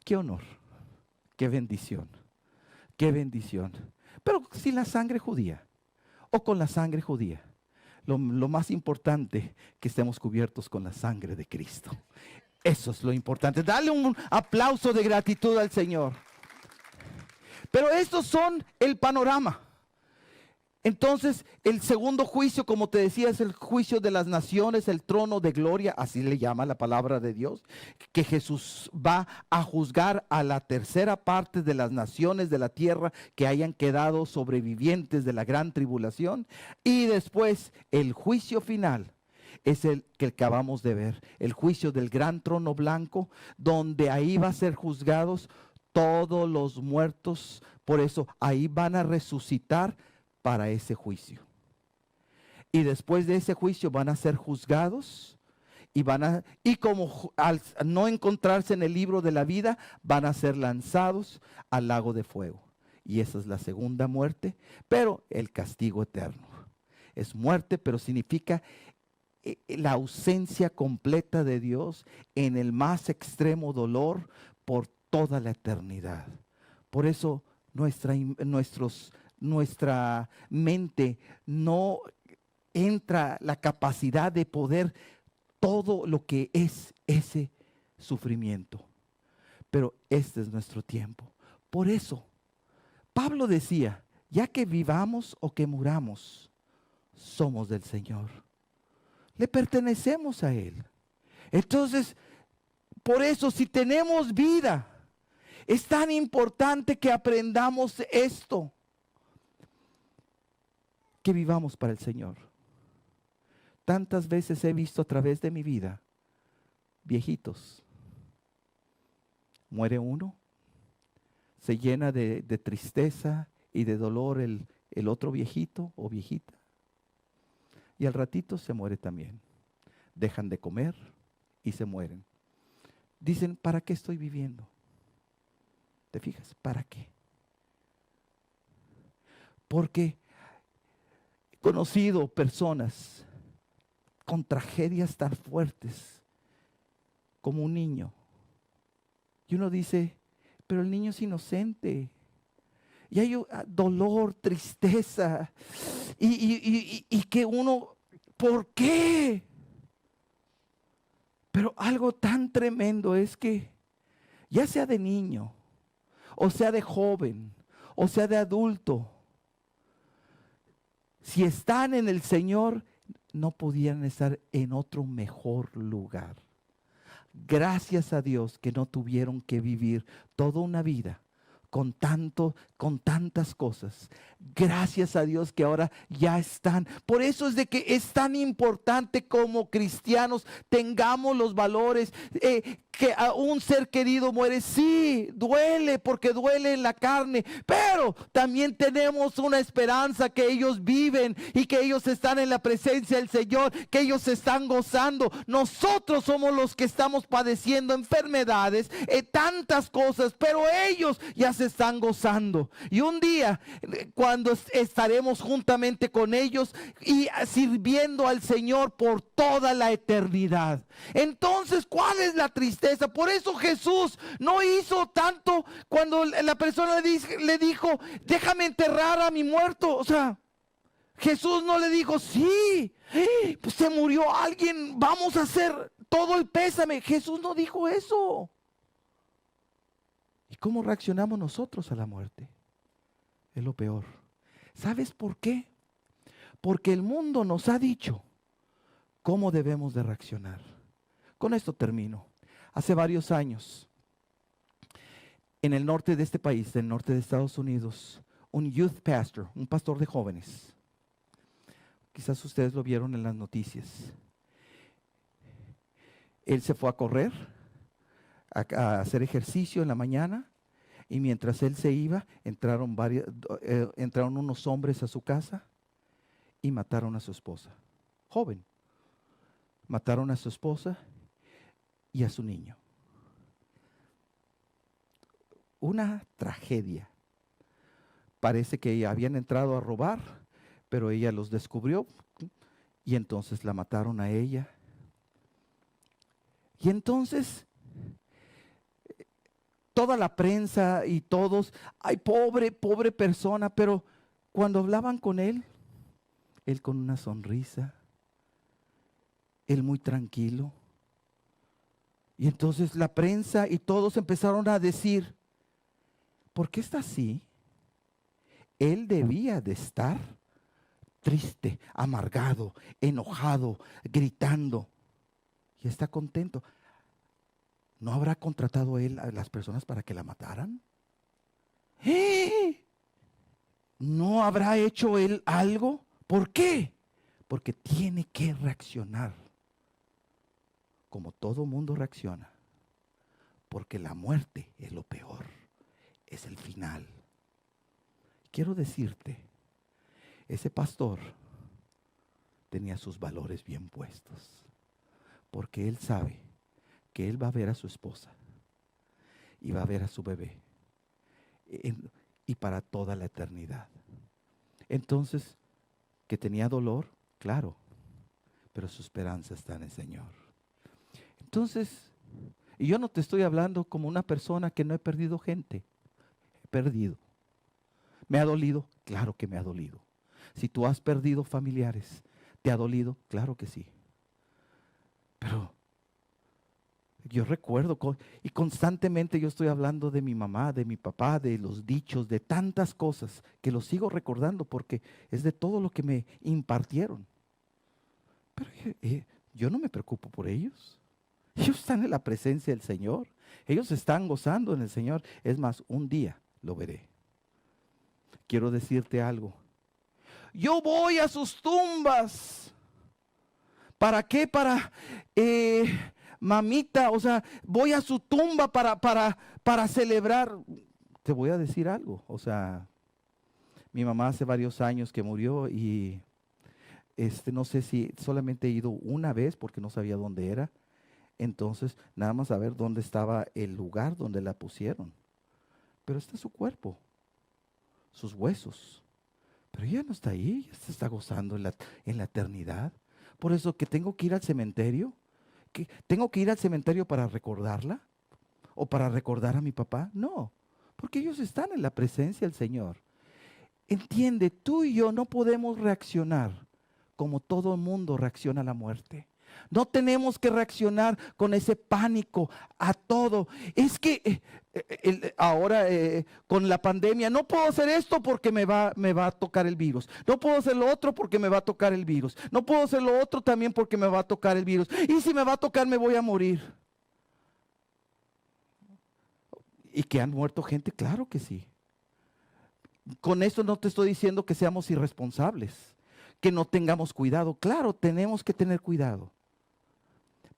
Qué honor, qué bendición, qué bendición. Pero sin la sangre judía o con la sangre judía. Lo más importante, que estemos cubiertos con la sangre de Cristo. Eso es lo importante. Dale un aplauso de gratitud al Señor. Pero estos son el panorama. Entonces, el segundo juicio, como te decía, es el juicio de las naciones, el trono de gloria, así le llama la palabra de Dios, que Jesús va a juzgar a la tercera parte de las naciones de la tierra que hayan quedado sobrevivientes de la gran tribulación. Y después, el juicio final es el que acabamos de ver, el juicio del gran trono blanco, donde ahí va a ser juzgados todos los muertos. Por eso, ahí van a resucitar para ese juicio. Y después de ese juicio van a ser juzgados y como al no encontrarse en el libro de la vida, van a ser lanzados al lago de fuego. Y esa es la segunda muerte, pero el castigo eterno. Es muerte, pero significa la ausencia completa de Dios en el más extremo dolor por toda la eternidad. Por eso nuestra mente no entra la capacidad de poder todo lo que es ese sufrimiento. Pero este es nuestro tiempo. Por eso, Pablo decía, ya que vivamos o que muramos, somos del Señor. Le pertenecemos a Él. Entonces, por eso, si tenemos vida, es tan importante que aprendamos esto, que vivamos para el Señor. Tantas veces he visto a través de mi vida viejitos. Muere uno, se llena de tristeza y de dolor el otro viejito o viejita. Y al ratito se muere también. Dejan de comer y se mueren. Dicen, ¿para qué estoy viviendo? ¿Te fijas? ¿Para qué? Porque he conocido personas con tragedias tan fuertes como un niño. Y uno dice, pero el niño es inocente. Y hay dolor, tristeza. Y que uno, ¿por qué? Pero algo tan tremendo es que, ya sea de niño, o sea de joven, o sea de adulto, si están en el Señor, no podían estar en otro mejor lugar. Gracias a Dios que no tuvieron que vivir toda una vida con tantas cosas. Gracias a Dios que ahora ya están. Por eso es de que es tan importante como cristianos tengamos los valores. Que a un ser querido muere, sí, duele porque duele en la carne, pero también tenemos una esperanza que ellos viven y que ellos están en la presencia del Señor, que ellos están gozando. Nosotros somos los que estamos padeciendo enfermedades, tantas cosas, pero ellos ya se están gozando. Y un día, cuando estaremos juntamente con ellos y sirviendo al Señor por toda la eternidad. Entonces, ¿cuál es la tristeza? Por eso Jesús no hizo tanto cuando la persona le dijo, déjame enterrar a mi muerto. O sea, Jesús no le dijo, sí, pues se murió alguien, vamos a hacer todo el pésame. Jesús no dijo eso. ¿Y cómo reaccionamos nosotros a la muerte? Es lo peor. ¿Sabes por qué? Porque el mundo nos ha dicho cómo debemos de reaccionar. Con esto termino. Hace varios años, en el norte de este país, del norte de Estados Unidos, un youth pastor, un pastor de jóvenes, quizás ustedes lo vieron en las noticias. Él se fue a correr, a hacer ejercicio en la mañana, y mientras él se iba, entraron unos hombres a su casa y mataron a su esposa, joven. Mataron a su esposa y a su niño. Una tragedia. Parece que habían entrado a robar, pero ella los descubrió y entonces la mataron a ella. Y entonces toda la prensa y todos, ay, pobre persona, pero cuando hablaban con él con una sonrisa, él muy tranquilo. Y entonces la prensa y todos empezaron a decir, ¿por qué está así? Él debía de estar triste, amargado, enojado, gritando. Y está contento. ¿No habrá contratado él a las personas para que la mataran? ¿No habrá hecho él algo? ¿Por qué? Porque tiene que reaccionar como todo mundo reacciona. Porque la muerte es lo peor, es el final. Quiero decirte, ese pastor tenía sus valores bien puestos, porque él sabe que él va a ver a su esposa y va a ver a su bebé y para toda la eternidad. Entonces, que tenía dolor, claro, pero su esperanza está en el Señor. Entonces, y yo no te estoy hablando como una persona que no he perdido gente, he perdido. ¿Me ha dolido? Claro que me ha dolido. Si tú has perdido familiares, ¿te ha dolido? Claro que sí. Pero yo recuerdo, y constantemente yo estoy hablando de mi mamá, de mi papá, de los dichos, de tantas cosas que los sigo recordando porque es de todo lo que me impartieron. Pero yo no me preocupo por ellos. Ellos están en la presencia del Señor. Ellos están gozando en el Señor. Es más, un día lo veré. Quiero decirte algo. Yo voy a sus tumbas. ¿Para qué? Para, mamita, o sea, voy a su tumba para celebrar. Te voy a decir algo. O sea, mi mamá hace varios años que murió y no sé si solamente he ido una vez porque no sabía dónde era. Entonces, nada más a ver dónde estaba el lugar donde la pusieron. Pero está su cuerpo, sus huesos. Pero ella no está ahí, ella se está gozando en la eternidad. Por eso que tengo que ir al cementerio. ¿Que tengo que ir al cementerio para recordarla? ¿O para recordar a mi papá? No, porque ellos están en la presencia del Señor. Entiende, tú y yo no podemos reaccionar como todo el mundo reacciona a la muerte. No tenemos que reaccionar con ese pánico a todo. Es que ahora con la pandemia no puedo hacer esto porque me va a tocar el virus. No puedo hacer lo otro porque me va a tocar el virus. No puedo hacer lo otro también porque me va a tocar el virus. Y si me va a tocar me voy a morir. ¿Y que han muerto gente? Claro que sí. Con esto no te estoy diciendo que seamos irresponsables, que no tengamos cuidado. Claro, tenemos que tener cuidado.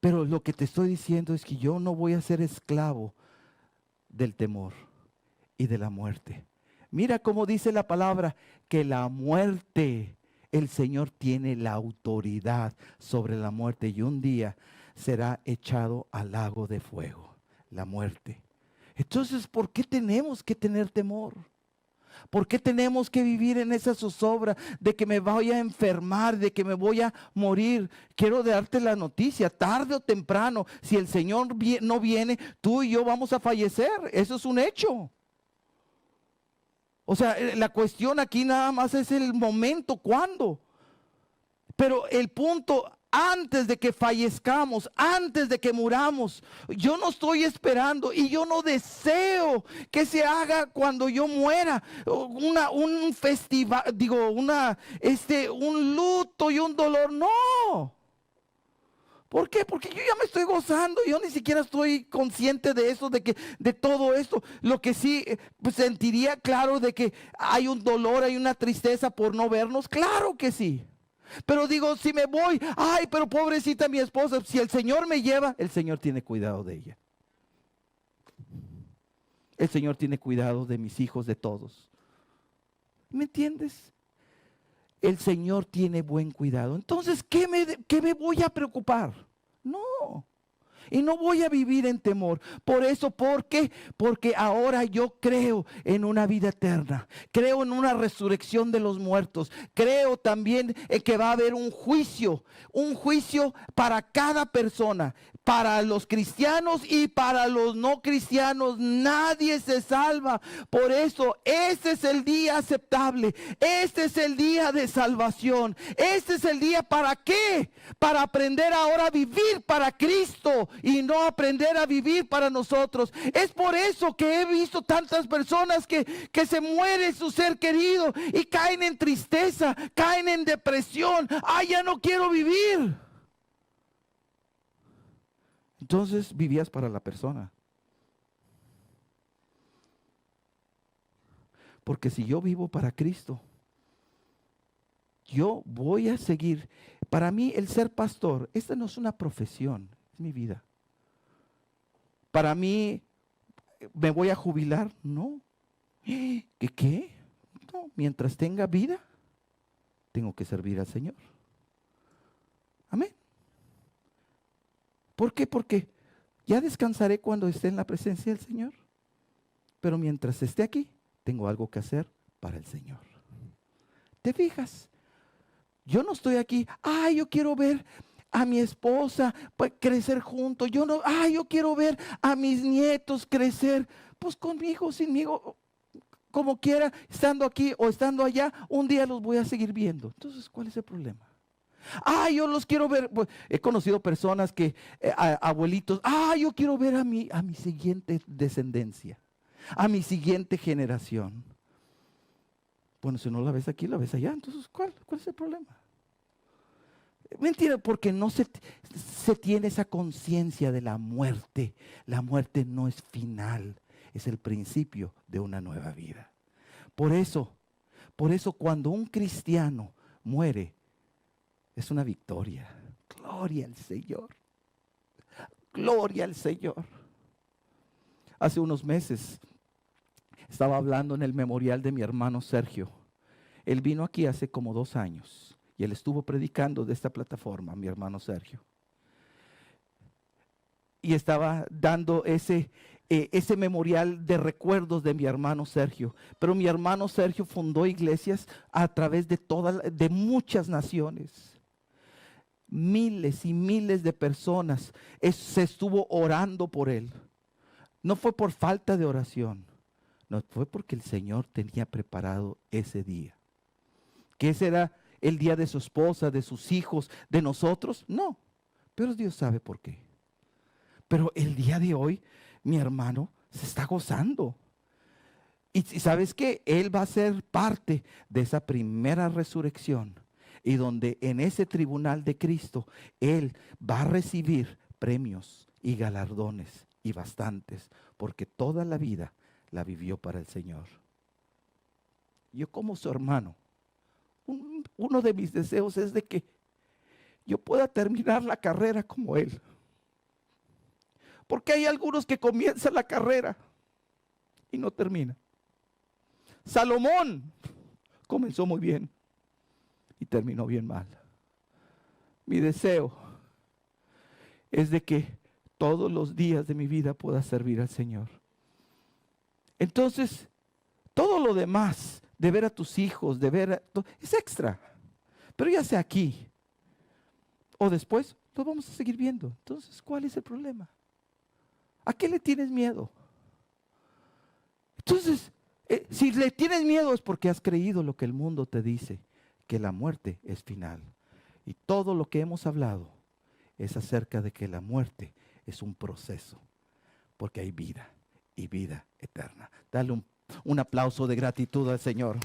Pero lo que te estoy diciendo es que yo no voy a ser esclavo del temor y de la muerte. Mira cómo dice la palabra, que la muerte, el Señor tiene la autoridad sobre la muerte y un día será echado al lago de fuego, la muerte. Entonces, ¿por qué tenemos que tener temor? ¿Por qué tenemos que vivir en esa zozobra de que me voy a enfermar, de que me voy a morir? Quiero darte la noticia, tarde o temprano, si el Señor no viene, tú y yo vamos a fallecer. Eso es un hecho. O sea, la cuestión aquí nada más es el momento, ¿cuándo? Pero el punto, antes de que fallezcamos, antes de que muramos, yo no estoy esperando y yo no deseo que se haga cuando yo muera un festival, un luto y un dolor. No. ¿Por qué? Porque yo ya me estoy gozando, yo ni siquiera estoy consciente de eso, de todo esto. Lo que sí pues, sentiría claro de que hay un dolor, hay una tristeza por no vernos, claro que sí. Pero digo, si me voy, ay, pero pobrecita mi esposa, si el Señor me lleva, el Señor tiene cuidado de ella. El Señor tiene cuidado de mis hijos, de todos. ¿Me entiendes? El Señor tiene buen cuidado. Entonces, ¿qué me voy a preocupar? No. Y no voy a vivir en temor. Por eso, ¿por qué? Porque ahora yo creo en una vida eterna. Creo en una resurrección de los muertos. Creo también en que va a haber un juicio para cada persona. para los cristianos y para los no cristianos. Nadie se salva. Por eso, este es el día aceptable. Este es el día de salvación. Este es el día, ¿para qué? Para aprender ahora a vivir para Cristo y no aprender a vivir para nosotros. Es por eso que he visto tantas personas que se muere su ser querido y caen en tristeza, caen en depresión. ¡Ay, ya no quiero vivir! Entonces vivías para la persona. Porque si yo vivo para Cristo, yo voy a seguir. Para mí el ser pastor, esta no es una profesión, es mi vida. Para mí, ¿me voy a jubilar? No. ¿Qué? No, mientras tenga vida, tengo que servir al Señor. Amén. ¿Por qué? Porque ya descansaré cuando esté en la presencia del Señor. Pero mientras esté aquí, tengo algo que hacer para el Señor. ¿Te fijas? Yo no estoy aquí, yo quiero ver a mi esposa crecer juntos. Yo quiero ver a mis nietos crecer. Pues conmigo, sinmigo, como quiera, estando aquí o estando allá, un día los voy a seguir viendo. Entonces, ¿cuál es el problema? Yo los quiero ver. Pues, he conocido personas que, abuelitos, yo quiero ver a mi siguiente descendencia, a mi siguiente generación. Bueno, si no la ves aquí, la ves allá. Entonces, ¿cuál es el problema? Mentira, porque no se tiene esa conciencia de la muerte. La muerte no es final, es el principio de una nueva vida. Por eso cuando un cristiano muere, es una victoria. Gloria al Señor. Gloria al Señor. Hace unos meses estaba hablando en el memorial de mi hermano Sergio. Él vino aquí hace como 2 años y él estuvo predicando de esta plataforma, mi hermano Sergio. Y estaba dando ese memorial de recuerdos de mi hermano Sergio. Pero mi hermano Sergio fundó iglesias a través de muchas naciones. Miles y miles de personas se estuvo orando por él. No fue por falta de oración, no fue porque el Señor tenía preparado ese día. ¿Que ese era el día de su esposa, de sus hijos, de nosotros? No, pero Dios sabe por qué. Pero el día de hoy, mi hermano se está gozando. Y ¿sabes qué? Él va a ser parte de esa primera resurrección. Y donde en ese tribunal de Cristo, Él va a recibir premios y galardones y bastantes, porque toda la vida la vivió para el Señor. Yo como su hermano, uno de mis deseos es de que yo pueda terminar la carrera como Él. Porque hay algunos que comienzan la carrera y no terminan. Salomón comenzó muy bien y terminó bien mal. Mi deseo es de que todos los días de mi vida pueda servir al Señor. Entonces, todo lo demás, de ver a tus hijos, es extra. Pero ya sea aquí o después, lo vamos a seguir viendo. Entonces, ¿cuál es el problema? ¿A qué le tienes miedo? Entonces, si le tienes miedo es porque has creído lo que el mundo te dice, que la muerte es final. Y todo lo que hemos hablado es acerca de que la muerte es un proceso, porque hay vida y vida eterna. Dale un aplauso de gratitud al Señor.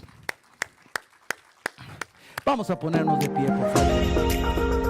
Vamos a ponernos de pie, por favor.